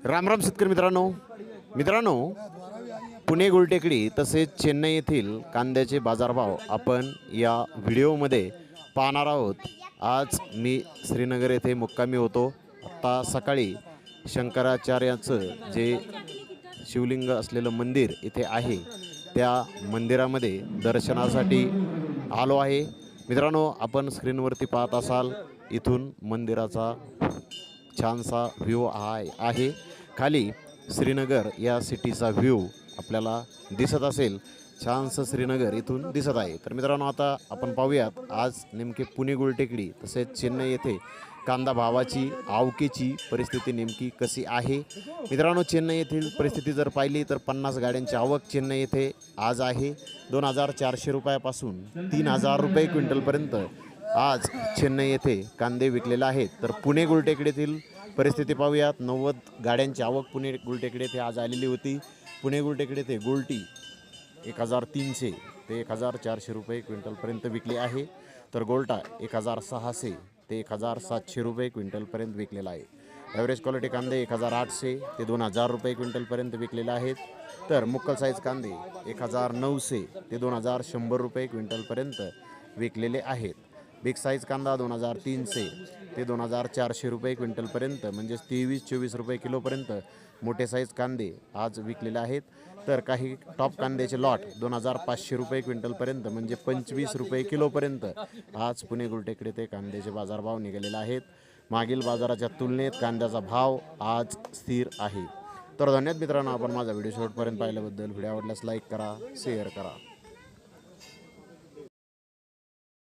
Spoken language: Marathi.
रामराम शेतकरी मित्रांनो, पुणे गुलटेकडी तसेच चेन्नई येथील कांद्याचे बाजारभाव आपण या व्हिडिओमध्ये पाहणार आहोत। आज मी श्रीनगर येथे मुक्कामी होतो। आता सकाळी शंकराचार्याचं जे शिवलिंग असलेलं मंदिर इथे आहे त्या मंदिरामध्ये दर्शनासाठी आलो आहे। मित्रांनो, आपण स्क्रीनवरती पाहत असाल इथून मंदिराचा छानसा व्ह्यू आहे। खाली श्रीनगर या सिटीचा व्ह्यू आपल्याला दिसत असेल। छानसं श्रीनगर इथून दिसत आहे। तर मित्रांनो, आता आपण पाहूयात आज नेमके पुणे गुलटेकडी तसेच चेन्नई येथे कांदा भावाची आवकेची परिस्थिती नेमकी कशी आहे। मित्रांनो, चेन्नई येथील परिस्थिती जर पाहिली तर 50 गाड्यांची आवक चेन्नई येथे आज आहे। 2400 रुपयापासून 3000 रुपये क्विंटलपर्यंत आज चेन्नई येथे कांदे विकलेले आहेत। तर पुणे गुलटेकडीतील परिस्थिती पाहूयात। 90 गाड्यांची आवक पुणे गुलटेकडे येथे आज आलेली होती। पुणे गुलटेकडे येथे गोल्टी 1300 ते 1400 रुपये क्विंटलपर्यंत विकली आहे। तर गोल्टा 1600 ते 1700 रुपये क्विंटलपर्यंत विकलेला आहे। ॲव्हरेज क्वालिटी कांदे 1800 ते 2000 रुपये क्विंटलपर्यंत विकलेले आहेत। तर मुक्कल साईज कांदे 1900 ते 2100 रुपये क्विंटलपर्यंत विकलेले आहेत। बिग साईज कांदा 2300 ते 2400 रुपये क्विंटलपर्यंत म्हणजेच 23-24 रुपये किलोपर्यंत मोठे साईज कांदे आज विकलेले आहेत। तर काही टॉप कांद्याचे लॉट 2500 रुपये क्विंटलपर्यंत म्हणजे 25 रुपये किलोपर्यंत आज पुणे गुलटेकडे ते कांद्याचे बाजारभाव निघालेले आहेत। मागील बाजाराच्या तुलनेत कांद्याचा भाव आज स्थिर आहे। तर धन्यवाद मित्रांनो, आपण माझा व्हिडिओ शेवटपर्यंत पाहिल्याबद्दल। व्हिडिओ आवडल्यास लाईक करा, शेअर करा।